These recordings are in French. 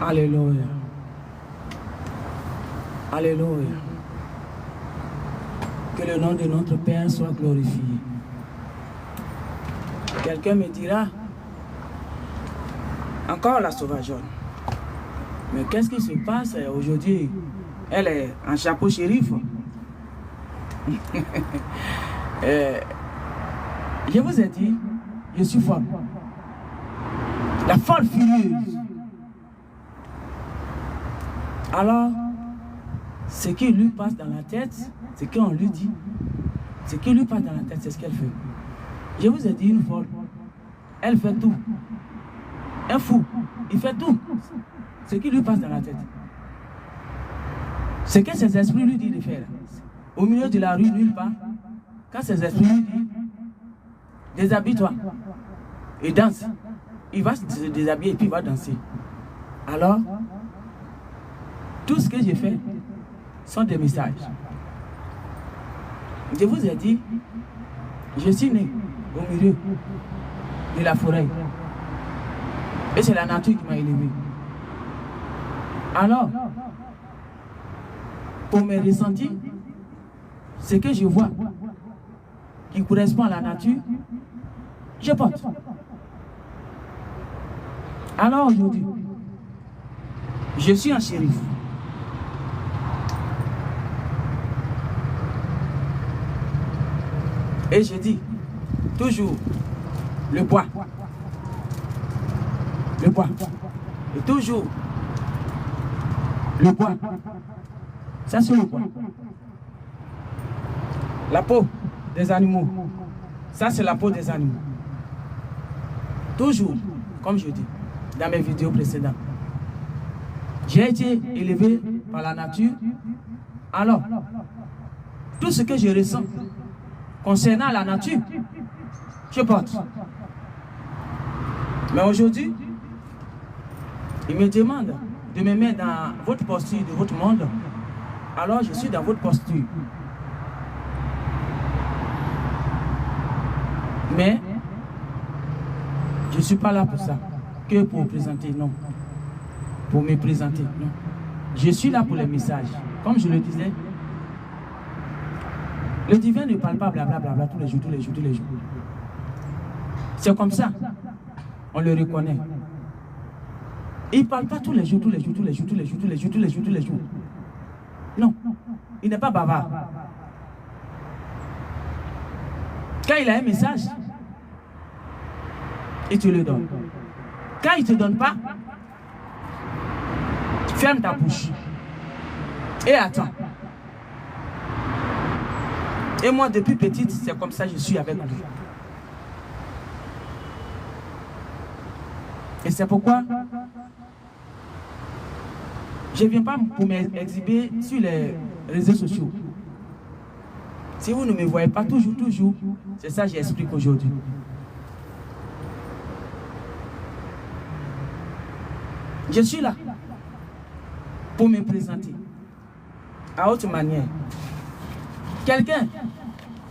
Alléluia. Alléluia. Que le nom de notre Père soit glorifié. Quelqu'un me dira, encore la sauvageonne. Mais qu'est-ce qui se passe aujourd'hui? Elle est en chapeau shérif. Je vous ai dit, je suis folle. La folle furieuse. Alors, ce qui lui passe dans la tête, ce qu'on lui dit, ce qui lui passe dans la tête, c'est ce qu'elle fait. Je vous ai dit, une folle, elle fait tout. Un fou, il fait tout. Ce qui lui passe dans la tête. Ce que ses esprits lui disent de faire. Au milieu de la rue, nulle part, quand ses esprits lui disent, déshabille-toi et danse, il va se déshabiller et puis il va danser. Alors, tout ce que j'ai fait sont des messages. Je vous ai dit, je suis né au milieu de la forêt. Et c'est la nature qui m'a élevé. Alors, pour mes ressentis, ce que je vois qui correspond à la nature, je porte. Alors aujourd'hui, je suis un shérif. Et je dis toujours le bois. Le bois. Et toujours le bois. Ça c'est le bois. La peau des animaux. Ça c'est la peau des animaux. Toujours, comme je dis dans mes vidéos précédentes. J'ai été élevé par la nature. Alors, tout ce que je ressens concernant la nature, je porte. Mais aujourd'hui, il me demande de me mettre dans votre posture, de votre monde. Alors je suis dans votre posture. Mais je ne suis pas là pour ça, que pour présenter, non. Pour me présenter, non. Je suis là pour les messages. Comme je le disais, le divin ne parle pas blablabla tous les jours, tous les jours, tous les jours. C'est comme ça, on le reconnaît. Il ne parle pas tous les jours, tous les jours, tous les jours, tous les jours, tous les jours, tous les jours, tous les jours. Non, il n'est pas bavard. Quand il a un message, il te le donne. Quand il ne te donne pas, ferme ta bouche et attends. Et moi, depuis petite, c'est comme ça que je suis avec lui. Et c'est pourquoi je ne viens pas pour m'exhiber sur les réseaux sociaux. Si vous ne me voyez pas toujours, c'est ça que j'explique aujourd'hui. Je suis là pour me présenter à haute manière. Quelqu'un,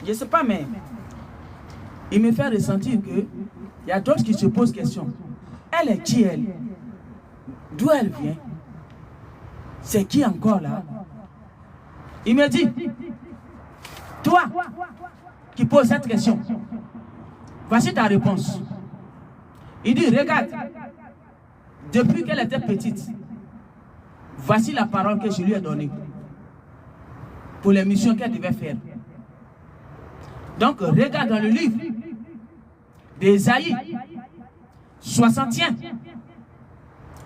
je ne sais pas, mais il me fait ressentir qu'il y a d'autres qui se posent question. Elle est qui elle? D'où elle vient? C'est qui encore là? Il me dit, toi qui poses cette question, voici ta réponse. Il dit, regarde, depuis qu'elle était petite, voici la parole que je lui ai donnée pour les missions qu'elle devait faire. Donc, regarde dans le livre d'Ésaïe, 61,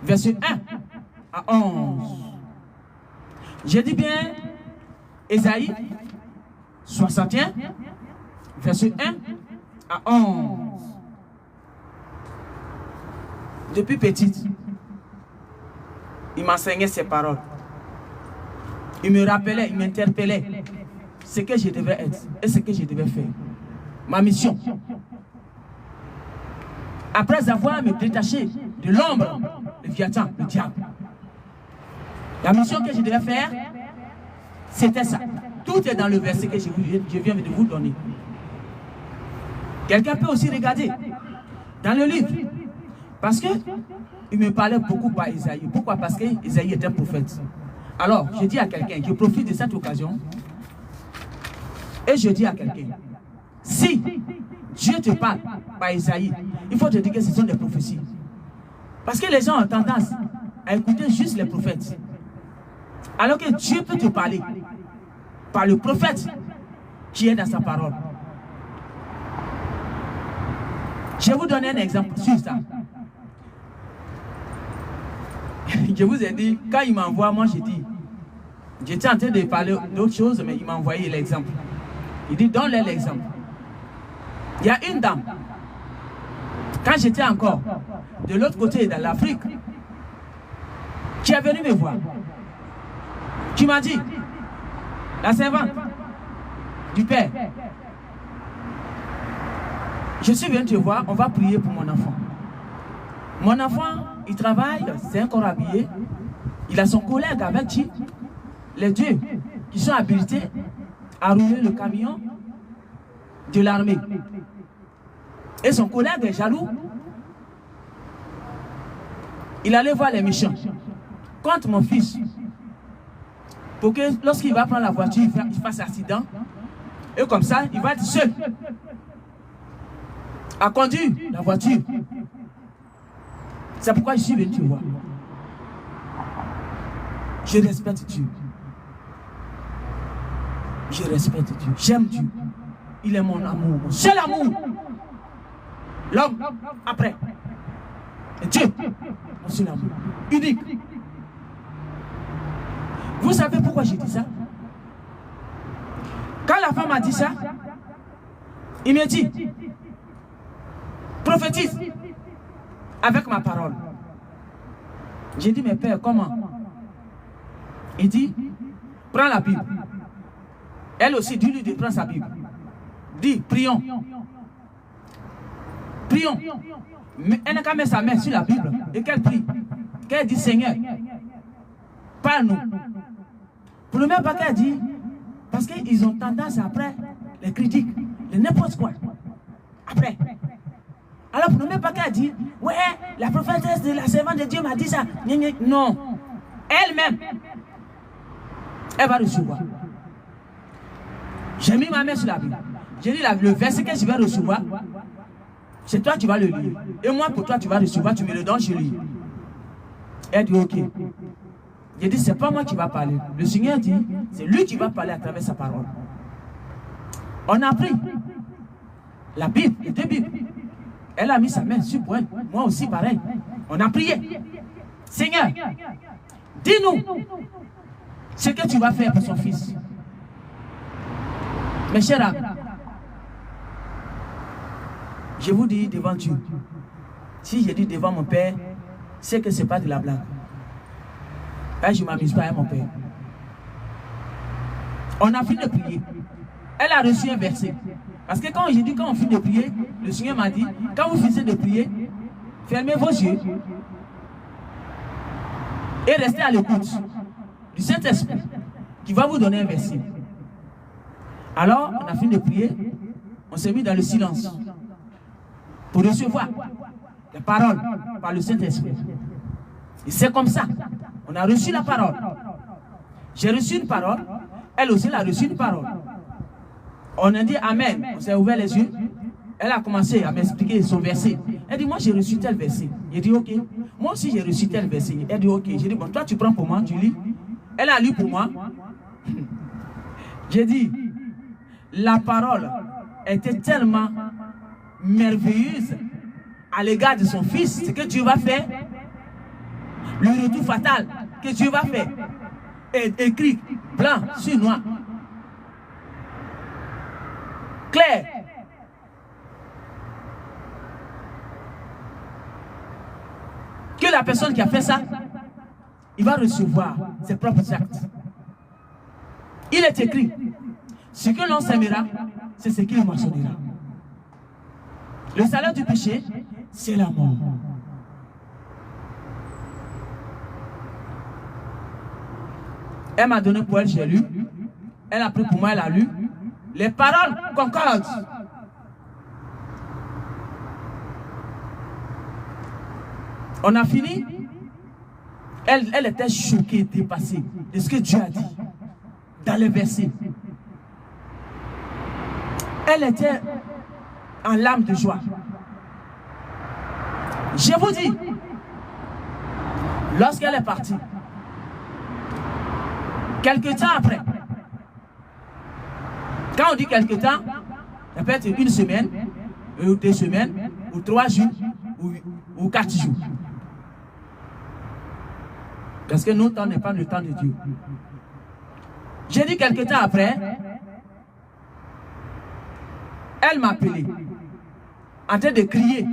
verset 1 à 11. Je dis bien Ésaïe 61, verset 1 à 11. Depuis petite, il m'enseignait ces paroles. Il me rappelait, il m'interpellait ce que je devais être et ce que je devais faire. Ma mission. Après avoir me détaché de l'ombre, le Léviathan, le diable. La mission que je devais faire, c'était ça. Tout est dans le verset que je viens de vous donner. Quelqu'un peut aussi regarder dans le livre Parce que il me parlait beaucoup par Isaïe. Pourquoi? Parce que Isaïe était un prophète. Alors, je dis à quelqu'un, je profite de cette occasion et je dis à quelqu'un, si Dieu te parle par Isaïe, il faut te dire que ce sont des prophéties. Parce que les gens ont tendance à écouter juste les prophètes. Alors que Dieu peut te parler par le prophète qui est dans sa parole. Je vais vous donner un exemple sur ça. Je vous ai dit, quand il m'envoie, moi j'ai dit, j'étais en train de parler d'autre chose, mais il m'a envoyé l'exemple. Il dit, donne-leur l'exemple. Il y a une dame, quand j'étais encore de l'autre côté de l'Afrique, qui est venue me voir, qui m'a dit, la servante du Père, je suis venu te voir, on va prier pour mon enfant. Mon enfant, il travaille, c'est encore habillé, il a son collègue avec qui, les deux qui sont habilités à rouler le camion de l'armée. Et son collègue est jaloux. Il allait voir les méchants contre mon fils pour que lorsqu'il va prendre la voiture, il fasse accident. Et comme ça, il va être seul à conduire la voiture. C'est pourquoi je suis venu te voir. Je respecte Dieu. Je respecte Dieu. J'aime Dieu. Il est mon amour, mon seul amour. L'homme, après. Et Dieu, mon seul amour. Unique. Vous savez pourquoi j'ai dit ça? Quand la femme a dit ça, il me dit, prophétise avec ma parole. J'ai dit, mais père, comment? Il dit, prends la Bible. Elle aussi, dis-lui de prendre sa Bible. Dis, prions. Prions. Mais elle n'a qu'à mettre sa main sur la Bible et qu'elle prie. Qu'elle dit, Seigneur, parle-nous. Pour le même pas qu'elle dit, parce qu'ils ont tendance après, les critiques, de n'importe quoi. Après. Alors pour le même pas qu'elle dit, ouais, la prophétesse de la servante de Dieu m'a dit ça. Non. Elle-même, elle va recevoir. J'ai mis ma main sur la Bible. J'ai dit le verset que je vais recevoir, c'est toi qui vas le lire. Et moi, pour toi, tu vas recevoir, tu me le donnes, je lis. Elle dit, ok. J'ai dit, c'est pas moi qui va parler. Le Seigneur dit, c'est lui qui va parler à travers sa parole. On a pris la Bible, les deux Bibles. Elle a mis sa main sur moi. Moi aussi, pareil. On a prié. Seigneur, dis-nous ce que tu vas faire pour son fils. Mes chers amis, je vous dis devant Dieu, si je dis devant mon père, c'est que ce n'est pas de la blague. Et je ne m'amuse pas à mon père. On a fini de prier. Elle a reçu un verset. Parce que quand j'ai dit, quand on finit de prier, le Seigneur m'a dit, quand vous finissez de prier, fermez vos yeux et restez à l'écoute du Saint-Esprit qui va vous donner un verset. Alors, on a fini de prier, on s'est mis dans le silence pour recevoir la parole par le Saint-Esprit. Et c'est comme ça, on a reçu la parole. J'ai reçu une parole, elle aussi elle a reçu une parole. On a dit Amen, on s'est ouvert les yeux. Elle a commencé à m'expliquer son verset. Elle dit, moi j'ai reçu tel verset. J'ai dit, ok. Moi aussi j'ai reçu tel verset. Elle dit, ok. J'ai dit, bon, toi tu prends pour moi, tu lis. Elle a lu pour moi. J'ai dit, la parole était tellement merveilleuse à l'égard de son fils, ce que Dieu va faire, le retour fatal que Dieu va faire, est écrit blanc sur noir. Clair. Que la personne qui a fait ça, il va recevoir ses propres actes. Il est écrit, ce que l'on sèmera, c'est ce qu'il moissonnera. Le salaire du péché, c'est la mort. Elle m'a donné pour elle, j'ai lu. Elle a pris pour moi, elle a lu. Les paroles concordent. On a fini. Elle était choquée, dépassée de ce que Dieu a dit dans les versets. Elle était en larmes de joie. Je vous dis, lorsqu'elle est partie, quelque temps après, quand on dit quelque temps, ça peut être une semaine, ou 2 semaines, ou 3 jours, ou 4 jours. Parce que notre temps n'est pas le temps de Dieu. J'ai dit quelque temps après, elle m'a appelé, en train de crier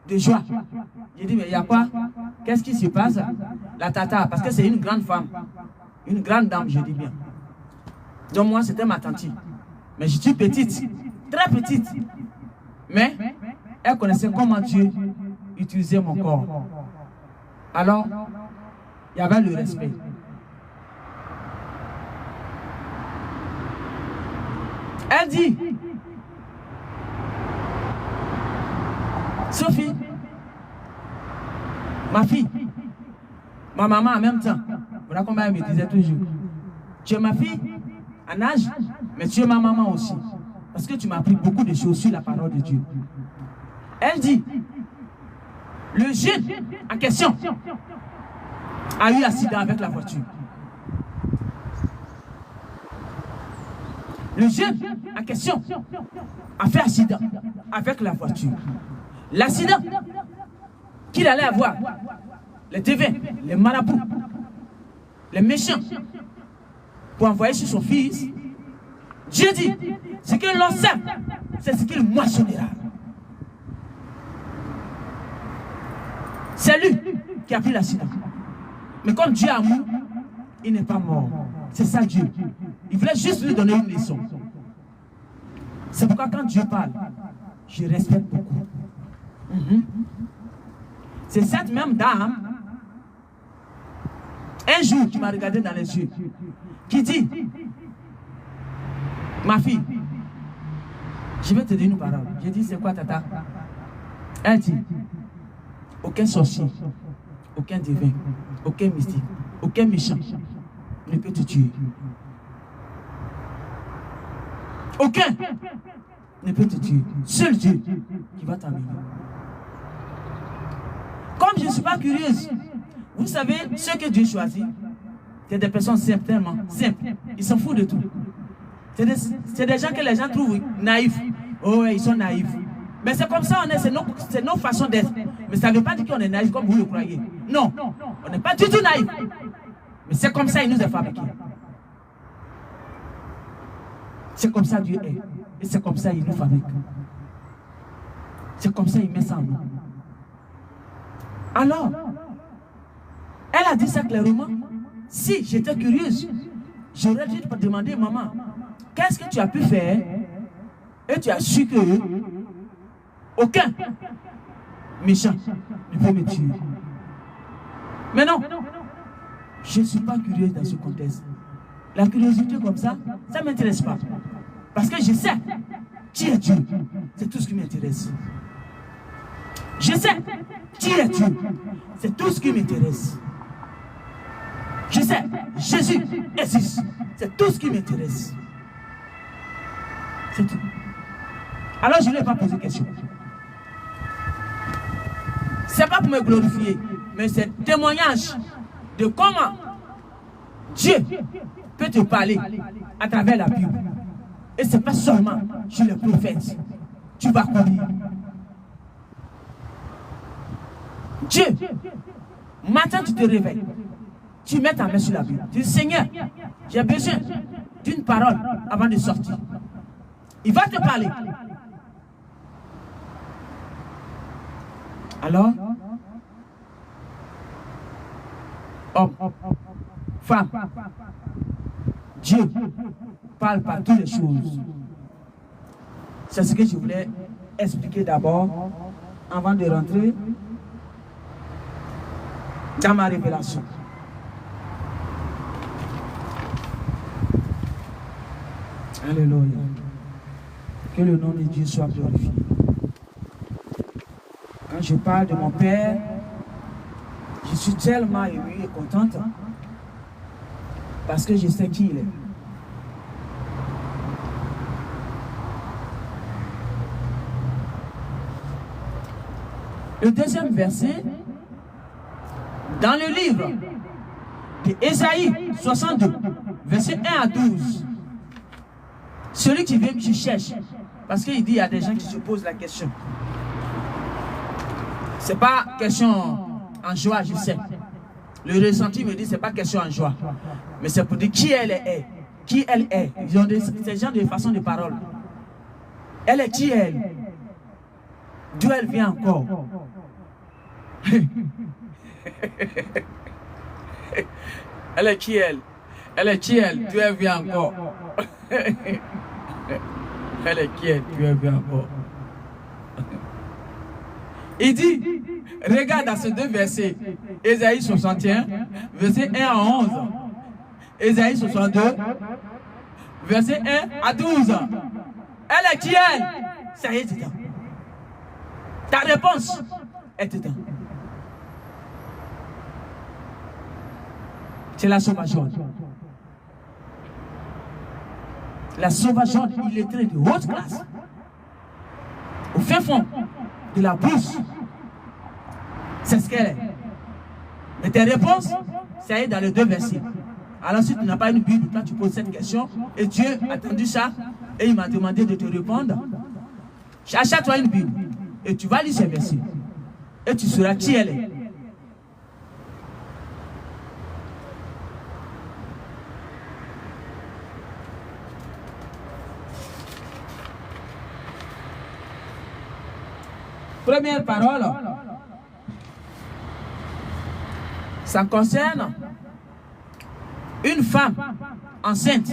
de joie. J'ai dit, mais il y a quoi? Qu'est-ce qui se passe? La tata, parce que c'est une grande femme, une grande dame, je dis bien. Donc moi, c'était ma tante. Mais je suis petite, très petite. Mais elle connaissait comment Dieu utilisait mon corps. Alors, il y avait le respect. Elle dit, Sophie, ma fille, ma maman en même temps, voilà comment elle me disait toujours, tu es ma fille en âge, mais tu es ma maman aussi. Parce que tu m'as appris beaucoup de choses sur la parole de Dieu. Elle dit, le jeune en question a eu accident avec la voiture. Le jeune en question a fait accident avec la voiture. L'accident qu'il allait avoir, les devins, les marabouts, les méchants, pour envoyer sur son fils, Dieu dit, ce que l'on sème, c'est ce qu'il moissonnera. C'est lui qui a pris l'accident. Mais comme Dieu a amour, il n'est pas mort. C'est ça Dieu. Il voulait juste lui donner une leçon. C'est pourquoi quand Dieu parle, je respecte beaucoup. C'est cette même dame, un jour, qui m'a regardé dans les yeux, qui dit, ma fille, je vais te dire une parole. J'ai dit, c'est quoi tata? Elle dit, aucun sorcier, aucun divin, aucun mystique, aucun méchant ne peut te tuer. Aucun ne peut te tuer. Seul Dieu qui va t'amener. Comme je ne suis pas curieuse, vous savez, ceux que Dieu choisit, c'est des personnes simples, tellement simples. Ils s'en foutent de tout. C'est des gens que les gens trouvent naïfs. Oh, ouais, ils sont naïfs. Mais c'est comme ça, c'est nos façons d'être. Mais ça ne veut pas dire qu'on est naïf comme vous le croyez. Non, on n'est pas du tout naïf. Mais c'est comme ça il nous a fabriqués. C'est comme ça Dieu est. Et c'est comme ça il nous fabrique. C'est comme ça il met ça en nous. Alors, elle a dit ça clairement. Si j'étais curieuse, j'aurais dû te demander, maman, qu'est-ce que tu as pu faire? Et tu as su que aucun méchant ne peut me tuer. Mais non, je ne suis pas curieuse dans ce contexte. La curiosité comme ça ne m'intéresse pas. Parce que je sais qui est Dieu. C'est tout ce qui m'intéresse. Je sais qui est Dieu. C'est tout ce qui m'intéresse. Je sais, Jésus existe. C'est tout ce qui m'intéresse. C'est tout. Alors je ne vais pas poser de question. Ce n'est pas pour me glorifier, mais c'est un témoignage de comment Dieu peut te parler à travers la Bible. Et ce n'est pas seulement chez les prophètes. Tu vas courir. Dieu, matin tu te réveilles, tu mets ta main sur la Bible. Tu dis, Seigneur, j'ai besoin d'une parole avant de sortir. Il va te parler. Alors, homme, femme, Dieu parle par toutes les choses. C'est ce que je voulais expliquer d'abord avant de rentrer dans ma révélation. Alléluia. Que le nom de Dieu soit glorifié. Quand je parle de mon Père, Je suis tellement émue et contente parce que je sais qui il est. Le deuxième verset, dans le livre d'Ésaïe 62, verset 1 à 12. Celui qui vient, qui cherche, parce qu'il dit il y a des gens qui se posent la question. Ce n'est pas question en joie, je sais. Le ressenti me dit c'est pas question en joie. Mais c'est pour dire qui elle est. Qui elle est. Ils ont ces gens de façon de parole. Elle est qui elle? D'où elle vient encore? Elle est qui elle? Elle est qui elle? D'où elle vient encore? Elle est qui elle? D'où elle vient encore? Il dit, regarde dans ces deux versets, Ésaïe 61, verset 1 à 11, Ésaïe 62, verset 1 à 12. Elle est qui elle? Ça y est, dedans. Ta réponse est dedans. C'est la sauvageonne. La sauvageonne illettrée de haute classe. Au fin fond de la bouche. C'est ce qu'elle est. Mais tes réponses, ça y est dans les deux versets. Alors si tu n'as pas une Bible, toi tu poses cette question, et Dieu a entendu ça, et il m'a demandé de te répondre. Achète-toi une Bible, et tu vas lire ces versets. Et tu sauras qui elle est. Première parole, ça concerne une femme enceinte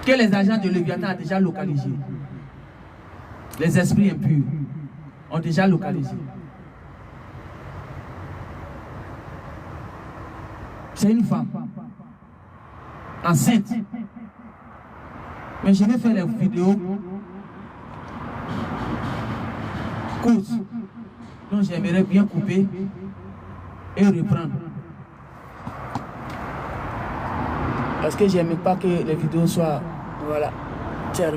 que les agents de Léviathan ont déjà localisé. Les esprits impurs ont déjà localisé. C'est une femme enceinte. Mais je vais faire les vidéos courtes. Donc j'aimerais bien couper et reprendre. Parce que j'aime pas que les vidéos soient, voilà, terminées.